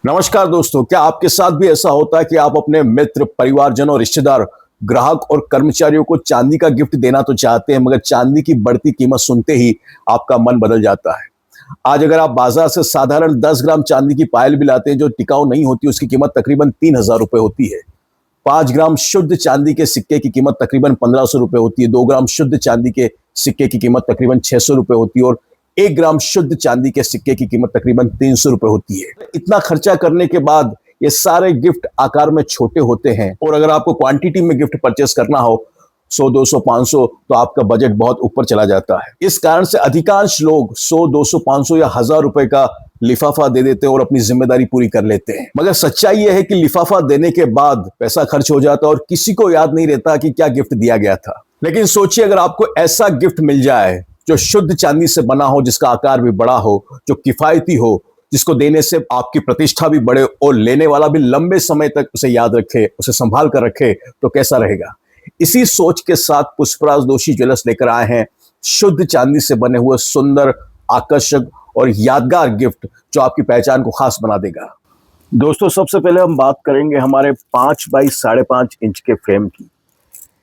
नमस्कार दोस्तों, क्या आपके साथ भी ऐसा होता है कि आप अपने मित्र, परिवारजनों, रिश्तेदार, ग्राहक और कर्मचारियों को चांदी का गिफ्ट देना तो चाहते हैं, मगर चांदी की बढ़ती कीमत सुनते ही आपका मन बदल जाता है। आज अगर आप बाजार से साधारण 10 ग्राम चांदी की पायल भी लाते हैं जो टिकाऊ नहीं होती, उसकी कीमत तकरीबन 3,000 रुपए होती है। 5 ग्राम शुद्ध चांदी के सिक्के की कीमत तकरीबन 1,500 रुपए होती है। 2 ग्राम शुद्ध चांदी के सिक्के की कीमत तकरीबन 600 रुपए होती है और 1 ग्राम शुद्ध चांदी के सिक्के की कीमत तकरीबन 300 रुपए होती है। इतना खर्चा करने के बाद ये सारे गिफ्ट आकार में छोटे होते हैं और अगर आपको क्वांटिटी में गिफ्ट परचेस करना हो 100, 200, 500 तो आपका बजट बहुत ऊपर चला जाता है। इस कारण से अधिकांश लोग 100, 200, 500 या 1,000 रुपए का लिफाफा दे देते हैं और अपनी जिम्मेदारी पूरी कर लेते हैं। मगर सच्चाई यह है कि लिफाफा देने के बाद पैसा खर्च हो जाता है और किसी को याद नहीं रहता कि क्या गिफ्ट दिया गया था। लेकिन सोचिए, अगर आपको ऐसा गिफ्ट मिल जाए जो शुद्ध चांदी से बना हो, जिसका आकार भी बड़ा हो, जो किफायती हो, जिसको देने से आपकी प्रतिष्ठा भी बढ़े और लेने वाला भी लंबे समय तक उसे याद रखे, उसे संभाल कर रखे, तो कैसा रहेगा। इसी सोच के साथ पुष्पराज दोषी ज्वेलर्स लेकर आए हैं शुद्ध चांदी से बने हुए सुंदर, आकर्षक और यादगार गिफ्ट जो आपकी पहचान को खास बना देगा। दोस्तों, सबसे पहले हम बात करेंगे हमारे 5 बाई 5.5 इंच के फ्रेम की।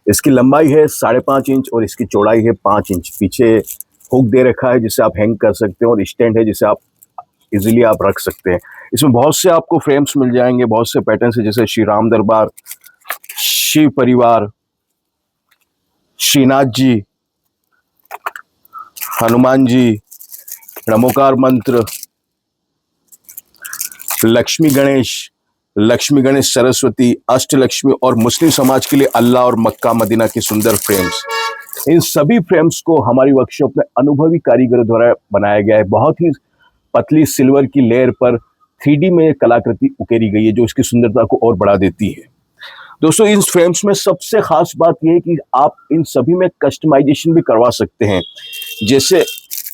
इसकी लंबाई है 5.5 इंच और इसकी चौड़ाई है 5 इंच। पीछे हुक दे रखा है जिसे आप हैंग कर सकते हैं और स्टैंड है जिसे आप इजीली आप रख सकते हैं। इसमें बहुत से आपको फ्रेम्स मिल जाएंगे, बहुत से पैटर्न है, जैसे श्री राम दरबार, शिव परिवार, श्रीनाथ जी, हनुमान जी, नमोकार मंत्र, लक्ष्मी गणेश सरस्वती, अष्टलक्ष्मी और मुस्लिम समाज के लिए अल्लाह और मक्का मदीना की सुंदर फ्रेम्स। इन सभी फ्रेम्स को हमारी वर्कशॉप में अनुभवी कारीगरों द्वारा बनाया गया है। बहुत ही पतली सिल्वर की लेयर पर 3D में कलाकृति उकेरी गई है जो इसकी सुंदरता को और बढ़ा देती है। दोस्तों, इन फ्रेम्स में सबसे खास बात यह है कि आप इन सभी में कस्टमाइजेशन भी करवा सकते हैं। जैसे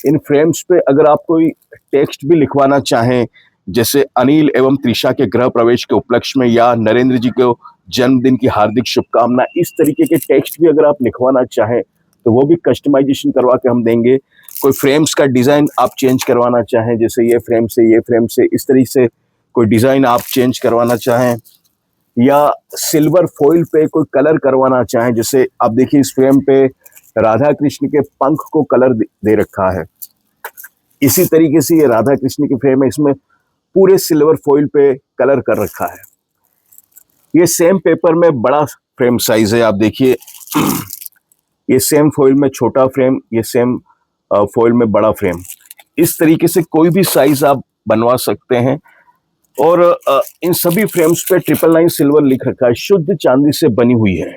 इन फ्रेम्स पे अगर आप कोई टेक्स्ट भी लिखवाना चाहें, जैसे अनिल एवं त्रिशा के गृह प्रवेश के उपलक्ष्य में या नरेंद्र जी को जन्मदिन की हार्दिक शुभकामना, इस तरीके के टेक्स्ट भी अगर आप लिखवाना चाहें तो वो भी कस्टमाइजेशन करवा के हम देंगे। कोई फ्रेम्स का डिज़ाइन आप चेंज करवाना चाहें, जैसे ये फ्रेम से इस तरीके से कोई डिज़ाइन आप चेंज करवाना चाहें, या सिल्वर फॉइल पे कोई कलर करवाना चाहें, जैसे आप देखिए इस फ्रेम पे राधा कृष्ण के पंख को कलर दे रखा है। इसी तरीके से ये राधा कृष्ण की फ्रेम है, इसमें पूरे सिल्वर फॉइल पे कलर कर रखा है। ये सेम पेपर में बड़ा फ्रेम साइज है, आप देखिए ये सेम फॉइल में छोटा फ्रेम, ये सेम फॉइल में बड़ा फ्रेम। इस तरीके से कोई भी साइज आप बनवा सकते हैं और इन सभी फ्रेम्स पे 999 सिल्वर लिख रखा है, शुद्ध चांदी से बनी हुई है।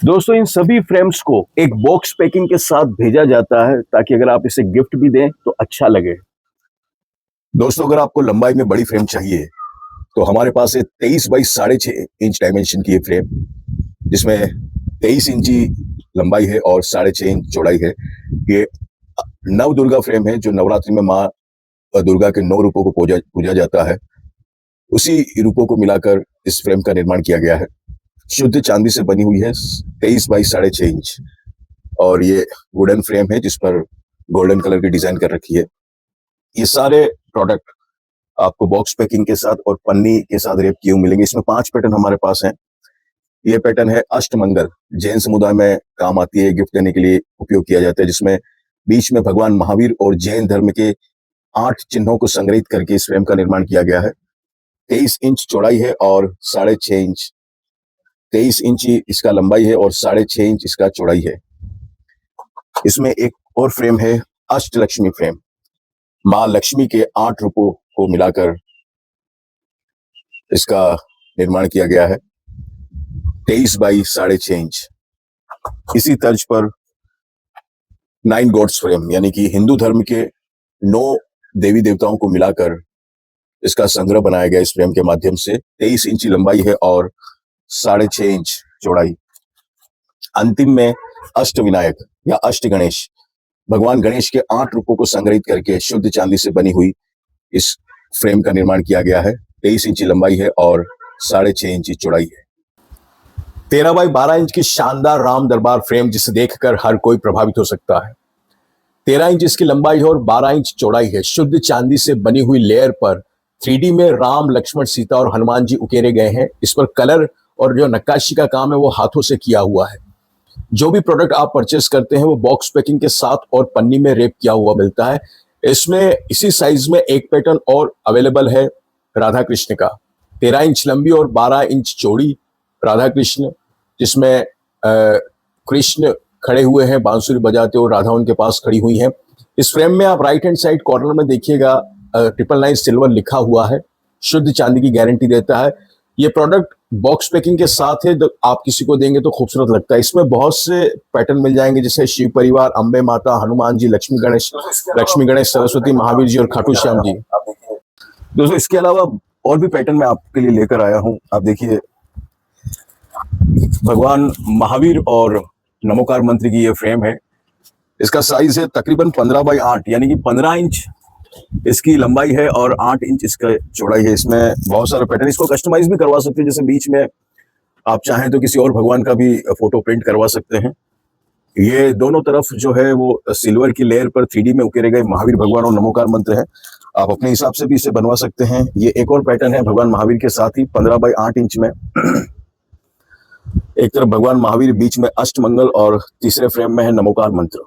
दोस्तों, इन सभी फ्रेम्स को एक बॉक्स पैकिंग के साथ भेजा जाता है ताकि अगर आप इसे गिफ्ट भी दें तो अच्छा लगे। दोस्तों, अगर आपको लंबाई में बड़ी फ्रेम चाहिए तो हमारे पास है 23 बाई 6.5 इंच डायमेंशन की ये फ्रेम, जिसमें 23 इंची लंबाई है और 6.5 इंच चौड़ाई है। ये नव दुर्गा फ्रेम है जो नवरात्रि में माँ दुर्गा के 9 रूपों को पूजा जाता है। उसी रूपों को मिलाकर इस फ्रेम का निर्माण किया गया है। शुद्ध चांदी से बनी हुई है, 23 बाई 6.5 इंच, और ये वुडन फ्रेम है जिस पर गोल्डन कलर की डिजाइन कर रखी है। ये सारे प्रोडक्ट आपको बॉक्स पैकिंग के साथ और पन्नी के साथ रेप किए हुए मिलेंगे। इसमें 5 पैटर्न हमारे पास हैं। ये पैटर्न है अष्टमंगल, जैन समुदाय में काम आती है, गिफ्ट देने के लिए उपयोग किया जाता है, जिसमें बीच में भगवान महावीर और जैन धर्म के 8 चिन्हों को संग्रहित करके इस फ्रेम का निर्माण किया गया है। 23 इंच चौड़ाई है और 6.5 इंच, 23 इंच इसका लंबाई है और 6.5 इंच इसका चौड़ाई है। इसमें एक और फ्रेम है अष्टलक्ष्मी फ्रेम, माँ लक्ष्मी के 8 रूपों को मिलाकर इसका निर्माण किया गया है, 23 बाई 6.5 इंच। इसी तर्ज पर 9 गॉड्स फ्रेम, यानी कि हिंदू धर्म के 9 देवी देवताओं को मिलाकर इसका संग्रह बनाया गया इस फ्रेम के माध्यम से। 23 इंच लंबाई है और 6.5 इंच चौड़ाई। अंतिम में अष्ट विनायक या अष्ट गणेश, भगवान गणेश के 8 रूपों को संग्रहित करके शुद्ध चांदी से बनी हुई इस फ्रेम का निर्माण किया गया है। 23 इंच लंबाई है और 6.5 इंच चौड़ाई है। 13 बाई 12 इंच की शानदार राम दरबार फ्रेम, जिसे देखकर हर कोई प्रभावित हो सकता है। 13 इंच इसकी लंबाई है और 12 इंच चौड़ाई है। शुद्ध चांदी से बनी हुई लेयर पर 3D में राम, लक्ष्मण, सीता और हनुमान जी उकेरे गए हैं। इस पर कलर और जो नक्काशी का काम है वो हाथों से किया हुआ है। जो भी प्रोडक्ट आप परचेस करते हैं वो बॉक्स पैकिंग के साथ और पन्नी में रेप किया हुआ मिलता है। इसमें इसी साइज में एक पैटर्न और अवेलेबल है राधा कृष्ण का, 13 इंच लंबी और 12 इंच चौड़ी राधा कृष्ण, जिसमें कृष्ण खड़े हुए हैं बांसुरी बजाते और राधा उनके पास खड़ी हुई हैं। इस फ्रेम में आप राइट हैंड साइड कॉर्नर में देखिएगा 999 सिल्वर लिखा हुआ है, शुद्ध चांदी की गारंटी देता है। ये प्रोडक्ट बॉक्स पैकिंग के साथ है, तो आप किसी को देंगे तो खूबसूरत लगता है। इसमें बहुत से पैटर्न मिल जाएंगे, जैसे शिव परिवार, अंबे माता, हनुमान जी, लक्ष्मी गणेश, सरस्वती, महावीर जी और खाटू श्याम जी। दोस्तों इसके अलावा और भी पैटर्न मैं आपके लिए लेकर आया हूं। आप देखिए भगवान महावीर और नमोकार मंत्र की ये फ्रेम है। इसका साइज है तकरीबन 15 बाई 8, यानी कि 15 इंच इसकी लंबाई है और 8 इंच इसका चौड़ाई है। इसमें बहुत सारे पैटर्न, इसको कस्टमाइज भी करवा सकते हैं, जैसे बीच में आप चाहें तो किसी और भगवान का भी फोटो प्रिंट करवा सकते हैं। ये दोनों तरफ जो है वो सिल्वर की लेयर पर 3D में उकेरे गए महावीर भगवान और नमोकार मंत्र है। आप अपने हिसाब से भी इसे बनवा सकते हैं। ये एक और पैटर्न है भगवान महावीर के साथ ही 15 बाई 8 इंच में। एक तरफ भगवान महावीर, बीच में अष्टमंगल और तीसरे फ्रेम में है नमोकार मंत्र।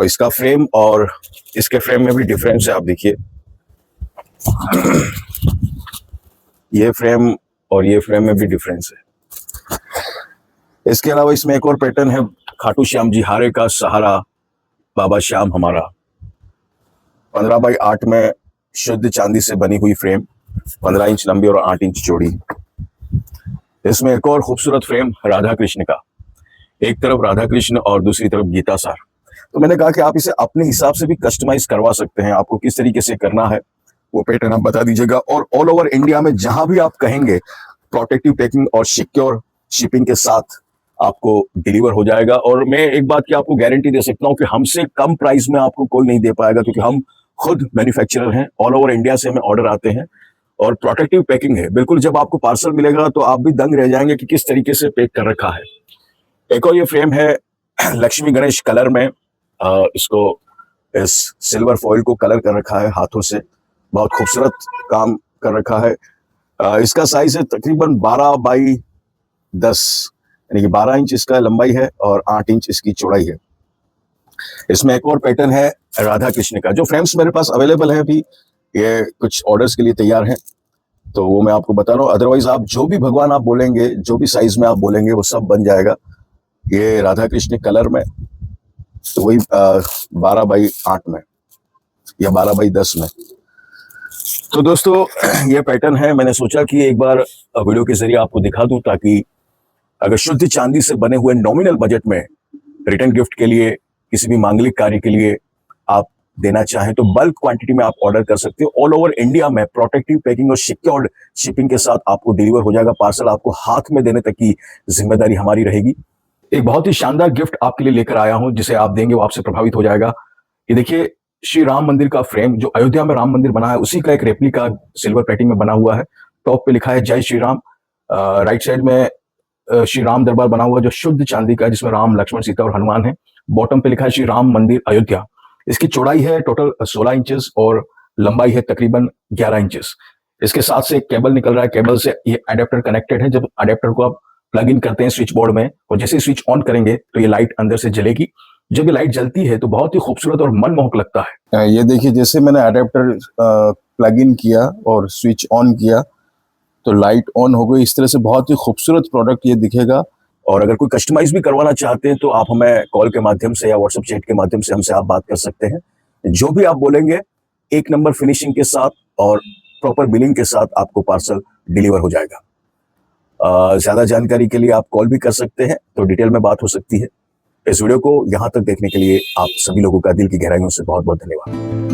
इसका फ्रेम और इसके फ्रेम में भी डिफरेंस है, आप देखिए ये फ्रेम और ये फ्रेम में भी डिफरेंस है। इसके अलावा इसमें एक और पैटर्न है खाटू श्याम जी, हारे का सहारा बाबा श्याम हमारा, 15 बाई 8 में शुद्ध चांदी से बनी हुई फ्रेम, 15 इंच लंबी और 8 इंच चौड़ी। इसमें एक और खूबसूरत फ्रेम राधा कृष्ण का, एक तरफ राधा कृष्ण और दूसरी तरफ गीता सार। तो मैंने कहा कि आप इसे अपने हिसाब से भी कस्टमाइज करवा सकते हैं। आपको किस तरीके से करना है वो पैटर्न आप बता दीजिएगा, और ऑल ओवर इंडिया में जहां भी आप कहेंगे प्रोटेक्टिव पैकिंग और सिक्योर शिपिंग के साथ आपको डिलीवर हो जाएगा। और मैं एक बात की आपको गारंटी दे सकता हूं कि हमसे कम प्राइस में आपको कोई नहीं दे पाएगा, क्योंकि हम खुद मैन्युफैक्चरर हैं। ऑल ओवर इंडिया से हमें ऑर्डर आते हैं और प्रोटेक्टिव पैकिंग है। बिल्कुल जब आपको पार्सल मिलेगा तो आप भी दंग रह जाएंगे कि किस तरीके से पैक कर रखा है। एक और ये फ्रेम है लक्ष्मी गणेश कलर में, इसको इस सिल्वर फॉइल को कलर कर रखा है हाथों से, बहुत खूबसूरत काम कर रखा है। इसका साइज है तकरीबन 12 बाई 10, यानी कि 12 इंच इसका लंबाई है और 8 इंच इसकी चौड़ाई है। इसमें एक और पैटर्न है राधा कृष्ण का। जो फ्रेम्स मेरे पास अवेलेबल है अभी, ये कुछ ऑर्डर्स के लिए तैयार हैं, तो वो मैं आपको बता रहा हूँ। अदरवाइज आप जो भी भगवान आप बोलेंगे, जो भी साइज में आप बोलेंगे, वो सब बन जाएगा। ये राधा कृष्ण कलर में, तो वही 12 बाई 8 में या 12 बाई 10 में। तो दोस्तों ये पैटर्न है। मैंने सोचा कि एक बार वीडियो के जरिए आपको दिखा दूं, ताकि अगर शुद्ध चांदी से बने हुए नॉमिनल बजट में रिटर्न गिफ्ट के लिए, किसी भी मांगलिक कार्य के लिए आप देना चाहें तो बल्क क्वांटिटी में आप ऑर्डर कर सकते हो। ऑल ओवर इंडिया में प्रोटेक्टिव पैकिंग और सिक्योर्ड शिपिंग के साथ आपको डिलीवर हो जाएगा। पार्सल आपको हाथ में देने तक की जिम्मेदारी हमारी रहेगी। एक बहुत ही शानदार गिफ्ट आपके लिए लेकर आया हूं, जिसे आप देंगे वो आपसे प्रभावित हो जाएगा। ये देखिए श्री राम मंदिर का फ्रेम, जो अयोध्या में राम मंदिर बना है उसी का एक रेप्लिका सिल्वर प्लेटिंग में बना हुआ है। टॉप पे लिखा है जय श्री राम, राइट साइड में श्री राम दरबार बना हुआ जो शुद्ध चांदी का है, जिसमें राम, लक्ष्मण, सीता और हनुमान है। बॉटम पे लिखा है श्री राम मंदिर अयोध्या। इसकी चौड़ाई है टोटल 16 इंचेस और लंबाई है तकरीबन 11 इंचेस। इसके साथ से एक केबल निकल रहा है, केबल से ये अडेप्टर कनेक्टेड है। जब अडेप्टर को आप प्लग इन करते हैं स्विच बोर्ड में, और जैसे स्विच ऑन करेंगे तो ये लाइट अंदर से जलेगी। जब ये लाइट जलती है तो बहुत ही खूबसूरत और मनमोहक लगता है। ये देखिए, जैसे मैंने अडेप्टर प्लग इन किया और स्विच ऑन किया तो लाइट ऑन हो गई। इस तरह से बहुत ही खूबसूरत प्रोडक्ट ये दिखेगा। और अगर कोई कस्टमाइज भी करवाना चाहते हैं तो आप हमें कॉल के माध्यम से या व्हाट्सएप चैट के माध्यम से हमसे आप बात कर सकते हैं। जो भी आप बोलेंगे, 1 नंबर फिनिशिंग के साथ और प्रॉपर बिलिंग के साथ आपको पार्सल डिलीवर हो जाएगा। ज्यादा जानकारी के लिए आप कॉल भी कर सकते हैं, तो डिटेल में बात हो सकती है। इस वीडियो को यहाँ तक देखने के लिए आप सभी लोगों का दिल की गहराइयों से बहुत बहुत धन्यवाद।